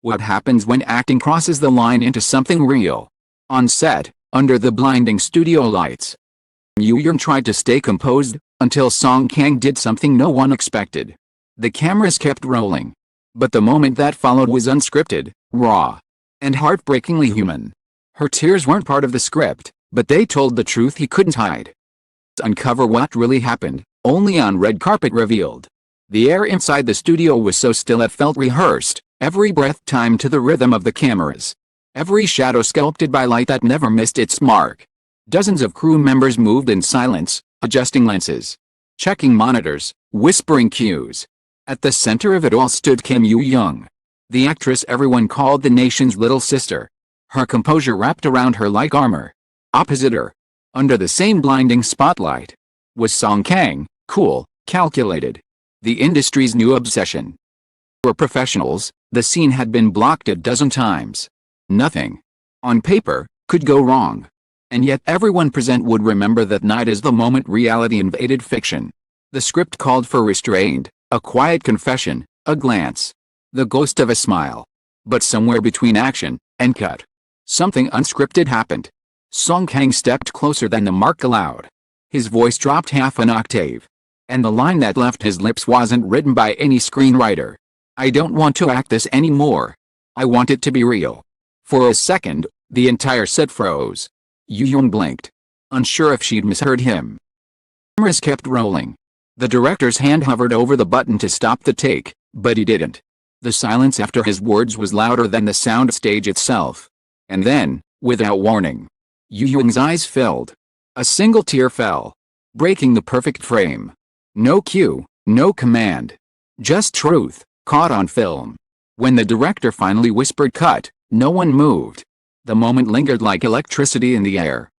What happens when acting crosses the line into something real? On set, under the blinding studio lights, Yoo Jung tried to stay composed, until Kang did something no one expected. The cameras kept rolling. But the moment that followed was unscripted, raw, and heartbreakingly human. Her tears weren't part of the script, but they told the truth he couldn't hide. To uncover what really happened, only on red carpet revealed. The air inside the studio was so still it felt rehearsed, every breath timed to the rhythm of the cameras. Every shadow sculpted by light that never missed its mark. Dozens of crew members moved in silence, adjusting lenses, checking monitors, whispering cues. At the center of it all stood Yoo Jung, the actress everyone called the nation's little sister. Her composure wrapped around her like armor. Opposite her, under the same blinding spotlight, was Kang, cool, calculated. The industry's new obsession. For professionals, the scene had been blocked a dozen times. Nothing, on paper, could go wrong. And yet everyone present would remember that night as the moment reality invaded fiction. The script called for restraint, a quiet confession, a glance, the ghost of a smile. But somewhere between action and cut, something unscripted happened. Kang stepped closer than the mark allowed. His voice dropped half an octave. And the line that left his lips wasn't written by any screenwriter. I don't want to act this anymore. I want it to be real. For a second, the entire set froze. Yoo Jung blinked, unsure if she'd misheard him. Cameras kept rolling. The director's hand hovered over the button to stop the take, but he didn't. The silence after his words was louder than the sound stage itself. And then, without warning, Yoo Jung's eyes filled. A single tear fell, breaking the perfect frame. No cue, no command. Just truth, caught on film. When the director finally whispered cut, no one moved. The moment lingered like electricity in the air.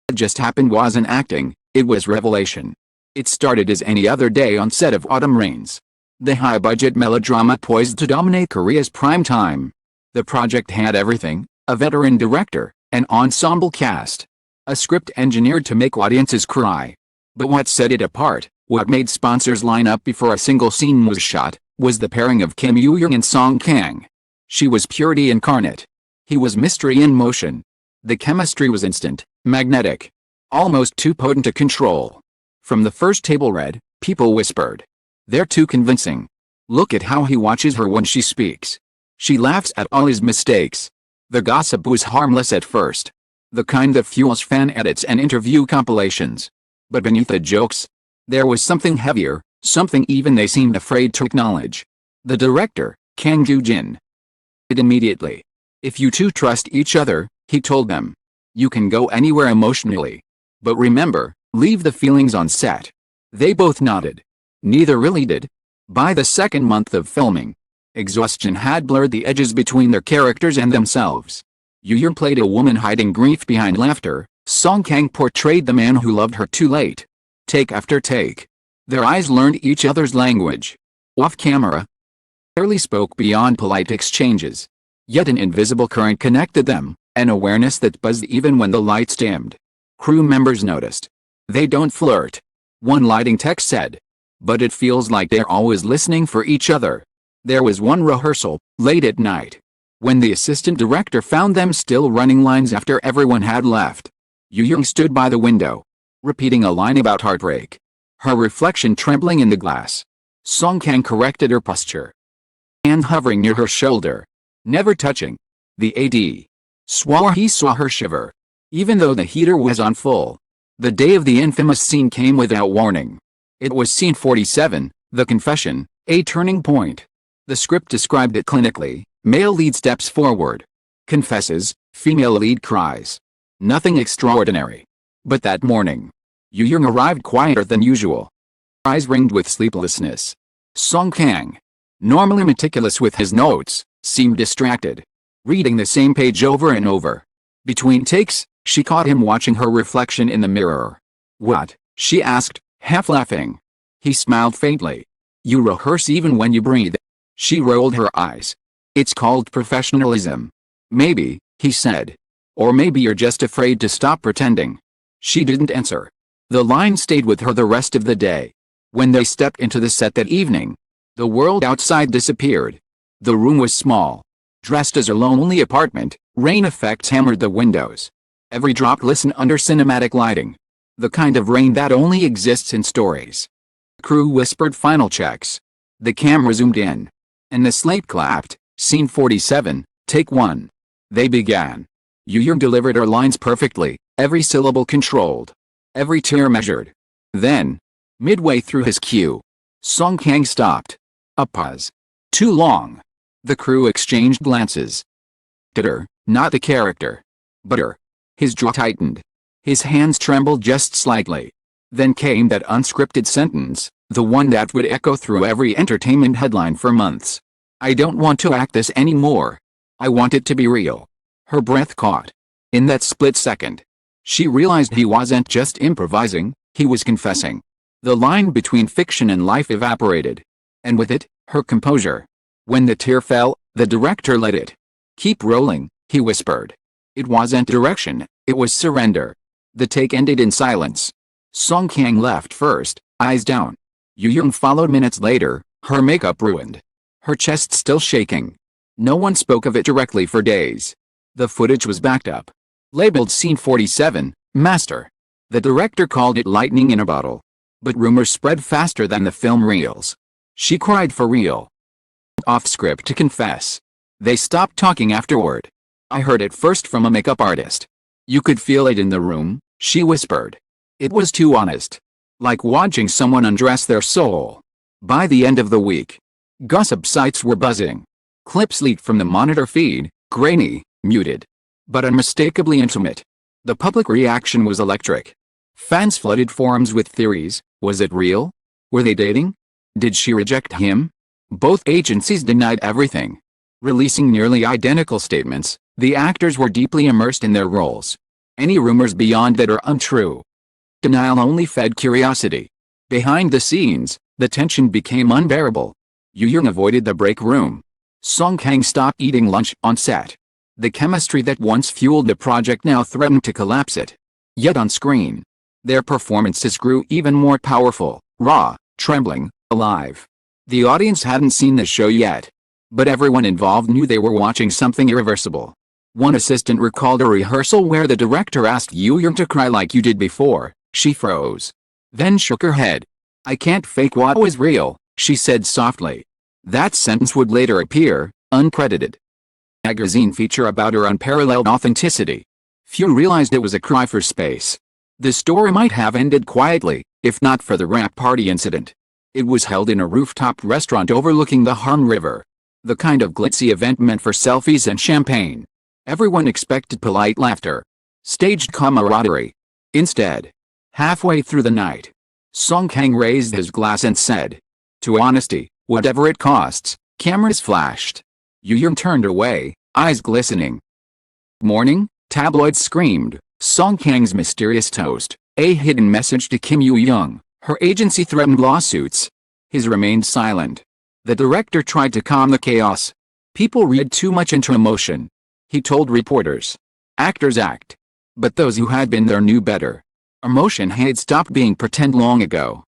What just happened wasn't acting, it was revelation. It started as any other day on set of Autumn Rains. The high-budget melodrama poised to dominate Korea's prime time. The project had everything: a veteran director, an ensemble cast, a script engineered to make audiences cry. But what set it apart, what made sponsors line up before a single scene was shot, was the pairing of Yoo Jung and Kang. She was purity incarnate. He was mystery in motion. The chemistry was instant, magnetic, almost too potent to control. From the first table read, people whispered, "They're too convincing. Look at how he watches her when she speaks. She laughs at all his mistakes." The gossip was harmless at first. The kind that fuels fan edits and interview compilations. But beneath the jokes, there was something heavier, something even they seemed afraid to acknowledge. The director, Kang did immediately. "If you two trust each other," he told them, "you can go anywhere emotionally. But remember, leave the feelings on set." They both nodded. Neither really did. By the second month of filming, exhaustion had blurred the edges between their characters and themselves. Yoo Jung played a woman hiding grief behind laughter. Kang portrayed the man who loved her too late. Take after take, their eyes learned each other's language. Off camera, barely spoke beyond polite exchanges. Yet an invisible current connected them, an awareness that buzzed even when the lights dimmed. Crew members noticed. "They don't flirt," one lighting tech said. "But it feels like they're always listening for each other." There was one rehearsal, late at night, when the assistant director found them still running lines after everyone had left. Yoo Jung stood by the window, repeating a line about heartbreak, her reflection trembling in the glass. Kang corrected her posture, hand hovering near her shoulder, never touching. The AD swore he saw her shiver, even though the heater was on full. The day of the infamous scene came without warning. It was scene 47, the confession, a turning point. The script described it clinically: male lead steps forward, confesses, female lead cries. Nothing extraordinary. But that morning, Yoo Jung arrived quieter than usual. Eyes ringed with sleeplessness. Kang, normally meticulous with his notes, seemed distracted, reading the same page over and over. Between takes, she caught him watching her reflection in the mirror. "What?" she asked, half laughing. He smiled faintly. "You rehearse even when you breathe." She rolled her eyes. "It's called professionalism." "Maybe," he said. "Or maybe you're just afraid to stop pretending." She didn't answer. The line stayed with her the rest of the day. When they stepped into the set that evening, the world outside disappeared. The room was small, Dressed as a lonely apartment, rain effects hammered the windows. Every drop glistened under cinematic lighting. The kind of rain that only exists in stories. Crew whispered final checks. The camera zoomed in. And the slate clapped. Scene 47, take 1. They began. Yoo Jung delivered her lines perfectly, every syllable controlled. Every tear measured. Then, midway through his cue, Song Kang stopped. A pause. Too long. The crew exchanged glances. At her, not the character. But her. His jaw tightened. His hands trembled just slightly. Then came that unscripted sentence, the one that would echo through every entertainment headline for months. I don't want to act this anymore. I want it to be real. Her breath caught. In that split second, she realized he wasn't just improvising, he was confessing. The line between fiction and life evaporated. And with it, her composure. When the tear fell, the director let it keep rolling, he whispered. It wasn't direction, it was surrender. The take ended in silence. Song Kang left first, eyes down. Yoo Jung followed minutes later, her makeup ruined. Her chest still shaking. No one spoke of it directly for days. The footage was backed up. Labeled Scene 47, Master. The director called it lightning in a bottle. But rumors spread faster than the film reels. She cried for real. Off script to confess. They stopped talking afterward. I heard it first from a makeup artist. You could feel it in the room, she whispered. It was too honest. Like watching someone undress their soul. By the end of the week, gossip sites were buzzing. Clips leaked from the monitor feed, grainy, muted, but unmistakably intimate. The public reaction was electric. Fans flooded forums with theories. Was it real? Were they dating? Did she reject him? Both agencies denied everything. Releasing nearly identical statements, the actors were deeply immersed in their roles. Any rumors beyond that are untrue. Denial only fed curiosity. Behind the scenes, the tension became unbearable. Yoo Jung avoided the break room. Song Kang stopped eating lunch on set. The chemistry that once fueled the project now threatened to collapse it. Yet on screen, their performances grew even more powerful, raw, trembling, alive. The audience hadn't seen the show yet. But everyone involved knew they were watching something irreversible. One assistant recalled a rehearsal where the director asked Yoo Jung to cry like you did before. She froze. Then shook her head. I can't fake what was real, she said softly. That sentence would later appear, uncredited. Magazine feature about her unparalleled authenticity. Few realized it was a cry for space. The story might have ended quietly, if not for the wrap party incident. It was held in a rooftop restaurant overlooking the Han River. The kind of glitzy event meant for selfies and champagne. Everyone expected polite laughter. Staged camaraderie. Instead, halfway through the night, Song Kang raised his glass and said, to honesty, whatever it costs. Cameras flashed. Yoo Jung turned away, eyes glistening. Morning, tabloids screamed, Song Kang's mysterious toast, a hidden message to Kim Yoo Jung. Her agency threatened lawsuits. His remained silent. The director tried to calm the chaos. People read too much into emotion. He told reporters. Actors act. But those who had been there knew better. Emotion had stopped being pretend long ago.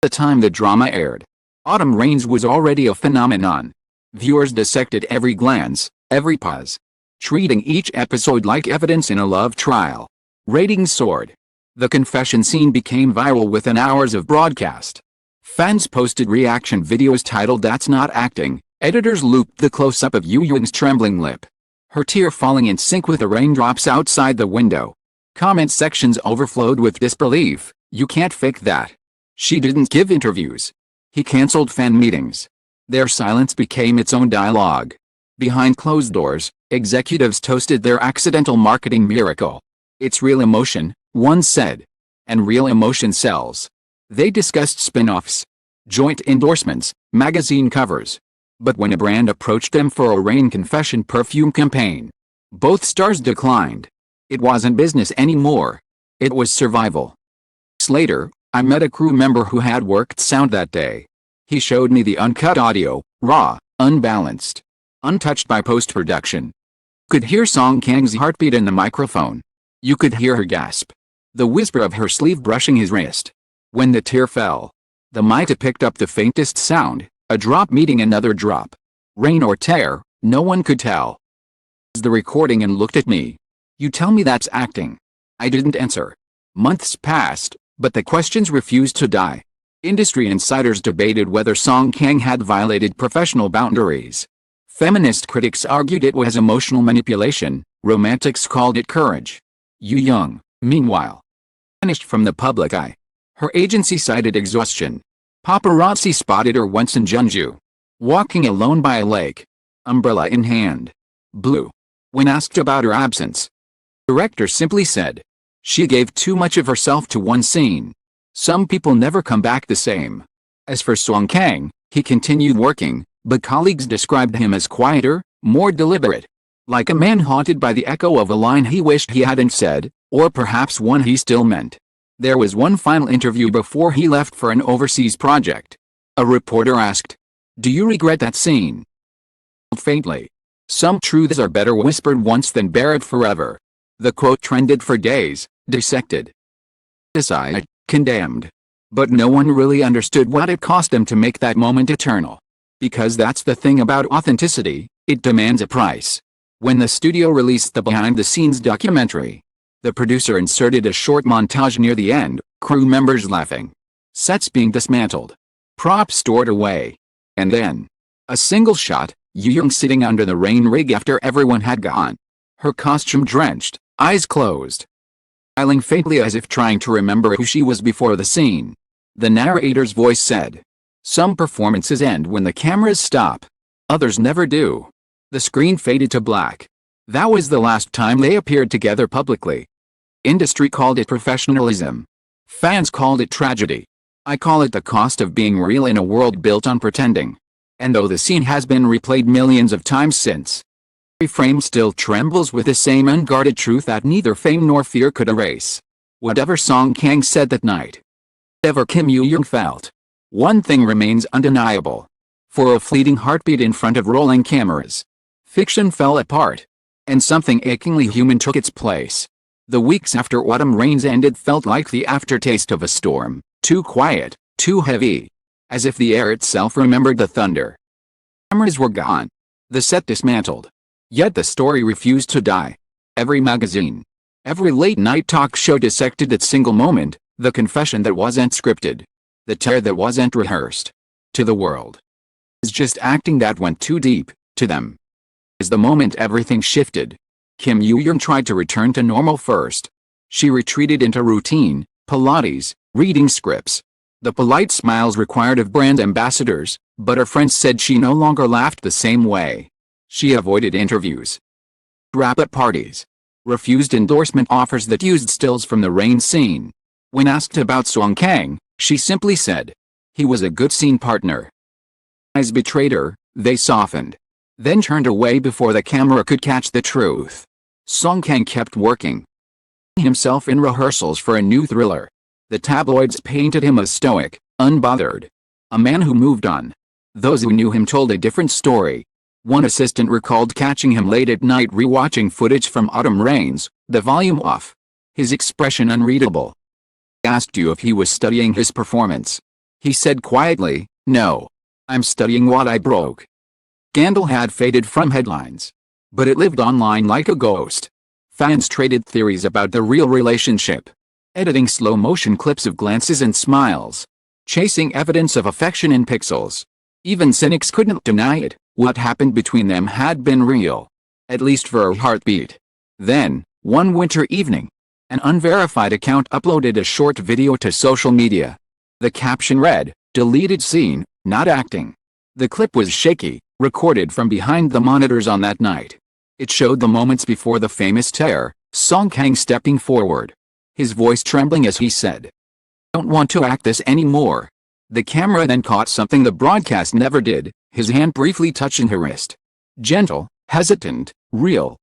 By the time the drama aired, Autumn Rains was already a phenomenon. Viewers dissected every glance, every pause. Treating each episode like evidence in a love trial. Ratings soared. The confession scene became viral within hours of broadcast. Fans posted reaction videos titled That's Not Acting. Editors looped the close-up of Yoo Jung's trembling lip. Her tear falling in sync with the raindrops outside the window. Comment sections overflowed with disbelief. You can't fake that. She didn't give interviews. He canceled fan meetings. Their silence became its own dialogue. Behind closed doors, executives toasted their accidental marketing miracle. It's real emotion, one said. And real emotion sells. They discussed spin-offs, joint endorsements, magazine covers. But when a brand approached them for a Rain Confession perfume campaign, both stars declined. It wasn't business anymore. It was survival. Later, I met a crew member who had worked sound that day. He showed me the uncut audio, raw, unbalanced, untouched by post-production. Could hear Song Kang's heartbeat in the microphone. You could hear her gasp. The whisper of her sleeve brushing his wrist. When the tear fell, the mic picked up the faintest sound, a drop meeting another drop. Rain or tear, No one could tell. The recording and looked at me. You tell me that's acting. I didn't answer. Months passed, but the questions refused to die. Industry insiders debated whether Song Kang had violated professional boundaries. Feminist critics argued it was emotional manipulation, romantics called it courage. Yoo Jung, meanwhile, vanished from the public eye. Her agency cited exhaustion. Paparazzi spotted her once in Jeonju, walking alone by a lake, umbrella in hand. Blue. When asked about her absence, the director simply said, "She gave too much of herself to one scene. Some people never come back the same." As for Song Kang, he continued working, but colleagues described him as quieter, more deliberate. Like a man haunted by the echo of a line he wished he hadn't said, or perhaps one he still meant. There was one final interview before he left for an overseas project. A reporter asked, "Do you regret that scene?" Faintly. Some truths are better whispered once than buried forever. The quote trended for days, dissected, criticized, condemned. But no one really understood what it cost them to make that moment eternal. Because that's the thing about authenticity, it demands a price. When the studio released the behind-the-scenes documentary, the producer inserted a short montage near the end, crew members laughing, sets being dismantled, props stored away. And then, a single shot, Yoo Jung sitting under the rain rig after everyone had gone. Her costume drenched, eyes closed, smiling faintly as if trying to remember who she was before the scene. The narrator's voice said, "Some performances end when the cameras stop. Others never do." The screen faded to black. That was the last time they appeared together publicly. Industry called it professionalism. Fans called it tragedy. I call it the cost of being real in a world built on pretending. And though the scene has been replayed millions of times since, every frame still trembles with the same unguarded truth that neither fame nor fear could erase. Whatever Song Kang said that night, whatever Kim Yoo Jung felt, one thing remains undeniable. For a fleeting heartbeat in front of rolling cameras, fiction fell apart, and something achingly human took its place. The weeks after autumn rains ended felt like the aftertaste of a storm, too quiet, too heavy, as if the air itself remembered the thunder. Cameras were gone, the set dismantled. Yet the story refused to die. Every magazine, every late-night talk show dissected that single moment, the confession that wasn't scripted, the tear that wasn't rehearsed. To the world, it's just acting that went too deep. To them, is the moment everything shifted. Kim Yoo Jung tried to return to normal first. She retreated into routine, Pilates, reading scripts. The polite smiles required of brand ambassadors, but her friends said she no longer laughed the same way. She avoided interviews, wrap-up parties, refused endorsement offers that used stills from the rain scene. When asked about Song Kang, she simply said, "He was a good scene partner." Eyes betrayed her, they softened, then turned away before the camera could catch the truth. Song Kang kept working himself in rehearsals for a new thriller. The tabloids painted him as stoic, unbothered, a man who moved on. Those who knew him told a different story. One assistant recalled catching him late at night rewatching footage from Autumn Rains, the volume off, his expression unreadable. He asked you if he was studying his performance. He said quietly, "No. I'm studying what I broke." Scandal had faded from headlines, but it lived online like a ghost. Fans traded theories about the real relationship, editing slow-motion clips of glances and smiles, chasing evidence of affection in pixels. Even cynics couldn't deny it. What happened between them had been real, at least for a heartbeat. Then, one winter evening, an unverified account uploaded a short video to social media. The caption read, "Deleted scene, not acting." The clip was shaky, recorded from behind the monitors on that night. It showed the moments before the famous tear, Song Kang stepping forward, his voice trembling as he said, "I don't want to act this anymore." The camera then caught something the broadcast never did, his hand briefly touching her wrist. Gentle, hesitant, real.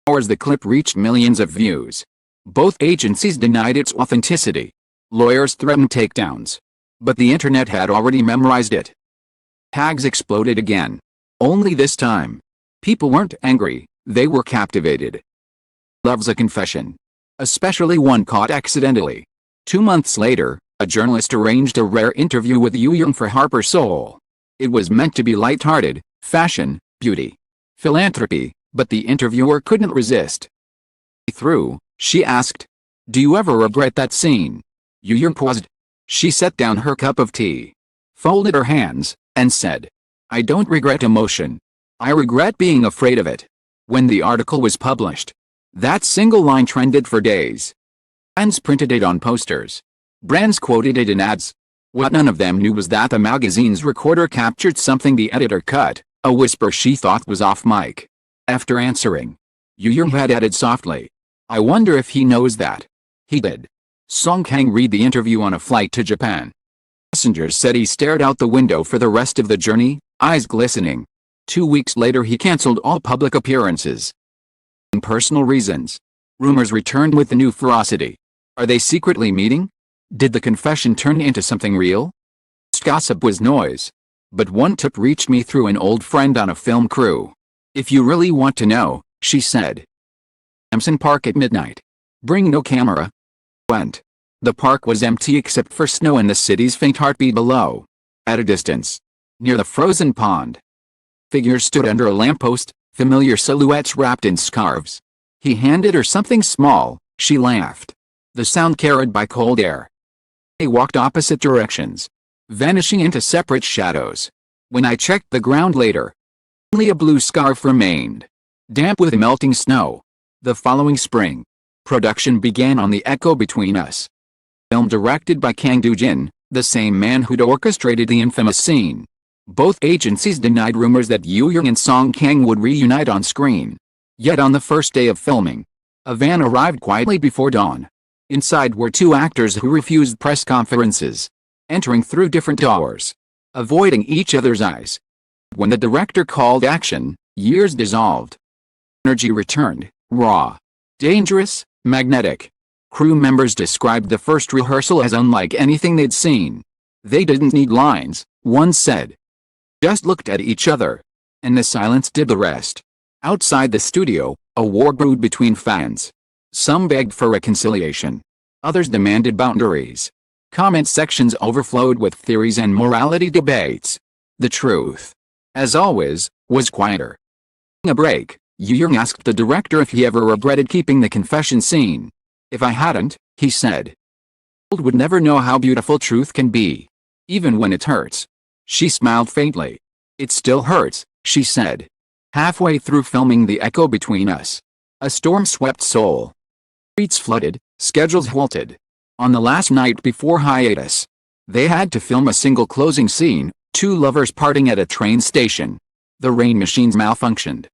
Hours the clip reached millions of views. Both agencies denied its authenticity. Lawyers threatened takedowns. But the internet had already memorized it. Tags exploded again. Only this time, people weren't angry, they were captivated. Loves a confession. Especially one caught accidentally. 2 months later, a journalist arranged a rare interview with Yoo Jung for Harper's Soul. It was meant to be lighthearted, fashion, beauty. philanthropy, but the interviewer couldn't resist. Through, she asked, "Do you ever regret that scene?" Yoo Jung paused. She set down her cup of tea, folded her hands, and said, "I don't regret emotion. I regret being afraid of it." When the article was published, that single line trended for days. Fans printed it on posters. Brands quoted it in ads. What none of them knew was that the magazine's recorder captured something the editor cut, a whisper she thought was off mic. After answering, Yoo Jung had added softly, "I wonder if he knows that." He did. Song Kang read the interview on a flight to Japan. Passengers said he stared out the window for the rest of the journey, eyes glistening. 2 weeks later he cancelled all public appearances. For personal reasons. Rumors returned with new ferocity. Are they secretly meeting? Did the confession turn into something real? Gossip was noise. But one tip reached me through an old friend on a film crew. "If you really want to know," she said, "Hampson Park at midnight. Bring no camera." Went. The park was empty except for snow and the city's faint heartbeat below. At a distance, near the frozen pond, figures stood under a lamppost, familiar silhouettes wrapped in scarves. He handed her something small. She laughed. The sound carried by cold air. They walked opposite directions, vanishing into separate shadows. When I checked the ground later, only a blue scarf remained, damp with melting snow. The following spring, production began on The Echo Between Us. Film directed by Kang, the same man who'd orchestrated the infamous scene. Both agencies denied rumors that Yoo Jung and Song Kang would reunite on screen. Yet on the first day of filming, a van arrived quietly before dawn. Inside were two actors who refused press conferences, entering through different doors, avoiding each other's eyes. When the director called action, years dissolved. Energy returned, raw, dangerous, magnetic. Crew members described the first rehearsal as unlike anything they'd seen. They didn't need lines, one said. Just looked at each other, and the silence did the rest. Outside the studio, a war brewed between fans. Some begged for reconciliation. Others demanded boundaries. Comment sections overflowed with theories and morality debates. The truth, as always, was quieter. During a break, Yoo Jung asked the director if he ever regretted keeping the confession scene. "If I hadn't," he said, "the world would never know how beautiful truth can be. Even when it hurts." She smiled faintly. "It still hurts," she said. Halfway through filming The Echo Between Us, a storm swept Seoul. Streets flooded, schedules halted. On the last night before hiatus, they had to film a single closing scene, two lovers parting at a train station. The rain machines malfunctioned.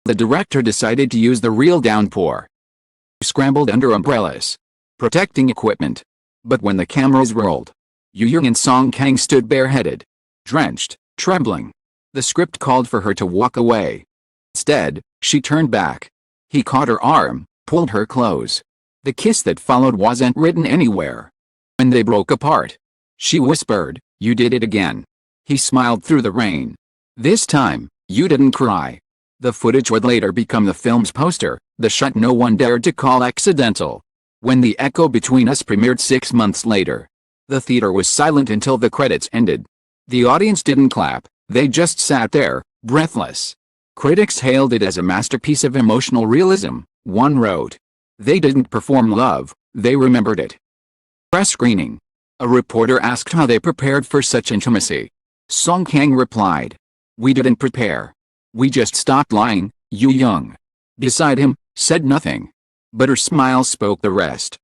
The director decided to use the real downpour. He scrambled under umbrellas, protecting equipment. But when the cameras rolled, Yoo Jung and Song Kang stood bareheaded, drenched, trembling. The script called for her to walk away. Instead, she turned back. He caught her arm, pulled her close. The kiss that followed wasn't written anywhere. When they broke apart, she whispered, "You did it again." He smiled through the rain. "This time, you didn't cry." The footage would later become the film's poster, the shot no one dared to call accidental. When The Echo Between Us premiered 6 months later, the theater was silent until the credits ended. The audience didn't clap, they just sat there, breathless. Critics hailed it as a masterpiece of emotional realism. One wrote, "They didn't perform love, they remembered it." Press screening. A reporter asked how they prepared for such intimacy. Song Kang replied, "We didn't prepare. We just stopped lying." Yoo Jung, beside him, said nothing. But her smile spoke the rest.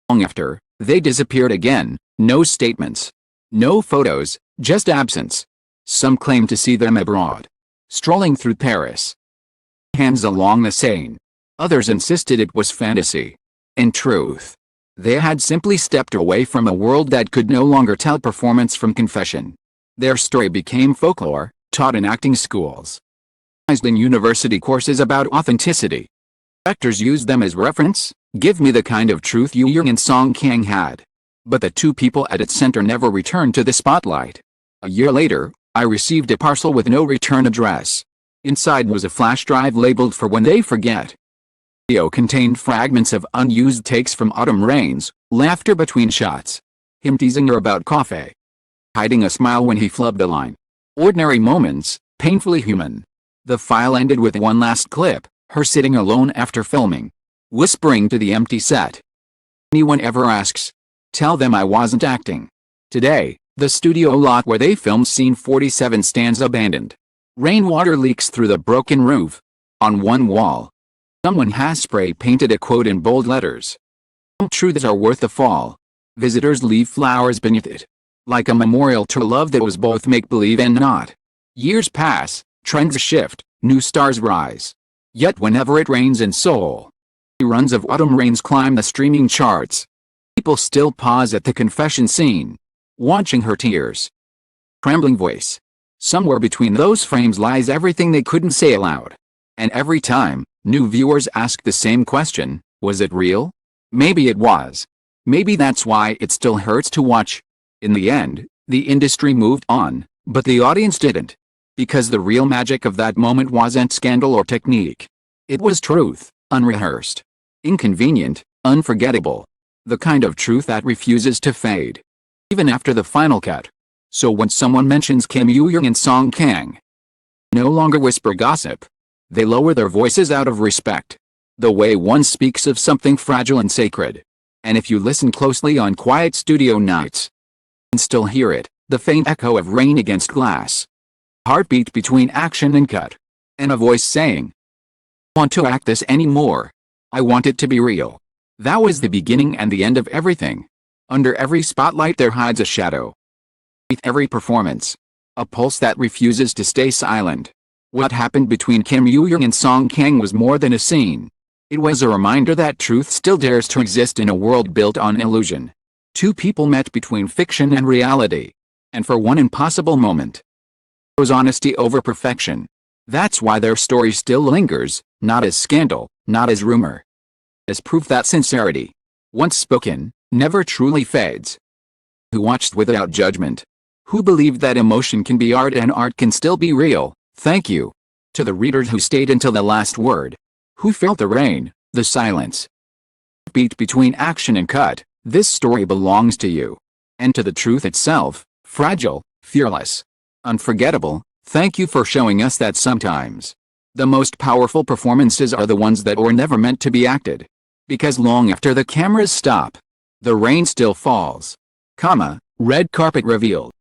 Long after, they disappeared again, no statements. No photos, just absence. Some claimed to see them abroad, strolling through Paris. Hands along the Seine. Others insisted it was fantasy. In truth, they had simply stepped away from a world that could no longer tell performance from confession. Their story became folklore, taught in acting schools, in university courses about authenticity. Actors used them as reference. Give me the kind of truth Yoo Jung and Song Kang had. But the two people at its center never returned to the spotlight. A year later, I received a parcel with no return address. Inside was a flash drive labeled "For When They Forget." The video contained fragments of unused takes from Autumn Rains, laughter between shots, him teasing her about coffee, hiding a smile when he flubbed a line. Ordinary moments, painfully human. The file ended with one last clip, her sitting alone after filming, whispering to the empty set. Anyone ever asks, tell them I wasn't acting. Today, the studio lot where they filmed scene 47 stands abandoned. Rainwater leaks through the broken roof. On one wall, someone has spray painted a quote in bold letters. Some truths are worth the fall. Visitors leave flowers beneath it, like a memorial to a love that was both make-believe and not. Years pass, trends shift, new stars rise. Yet whenever it rains in Seoul, reruns of Autumn Rains climb the streaming charts. People still pause at the confession scene, watching her tears. Trembling voice. Somewhere between those frames lies everything they couldn't say aloud. And every time, new viewers ask the same question, was it real? Maybe it was. Maybe that's why it still hurts to watch. In the end, the industry moved on, but the audience didn't. Because the real magic of that moment wasn't scandal or technique. It was truth, unrehearsed, inconvenient, unforgettable. The kind of truth that refuses to fade, even after the final cut. So when someone mentions Kim Yoo Jung and Song Kang, no longer whisper gossip. They lower their voices out of respect. The way one speaks of something fragile and sacred. And if you listen closely on quiet studio nights, you can still hear it, the faint echo of rain against glass. Heartbeat between action and cut. And a voice saying, I want to act this anymore. I want it to be real. That was the beginning and the end of everything. Under every spotlight there hides a shadow. With every performance, a pulse that refuses to stay silent. What happened between Kim Yoo Jung and Song Kang was more than a scene. It was a reminder that truth still dares to exist in a world built on illusion. Two people met between fiction and reality. And for one impossible moment, it was honesty over perfection. That's why their story still lingers, not as scandal, not as rumor. As proof that sincerity, once spoken, never truly fades. Who watched without judgment? Who believed that emotion can be art and art can still be real? Thank you. To the readers who stayed until the last word. Who felt the rain, the silence. Beat between action and cut, this story belongs to you. And to the truth itself, fragile, fearless, unforgettable, thank you for showing us that sometimes the most powerful performances are the ones that were never meant to be acted. Because long after the cameras stop, the rain still falls. Red carpet revealed.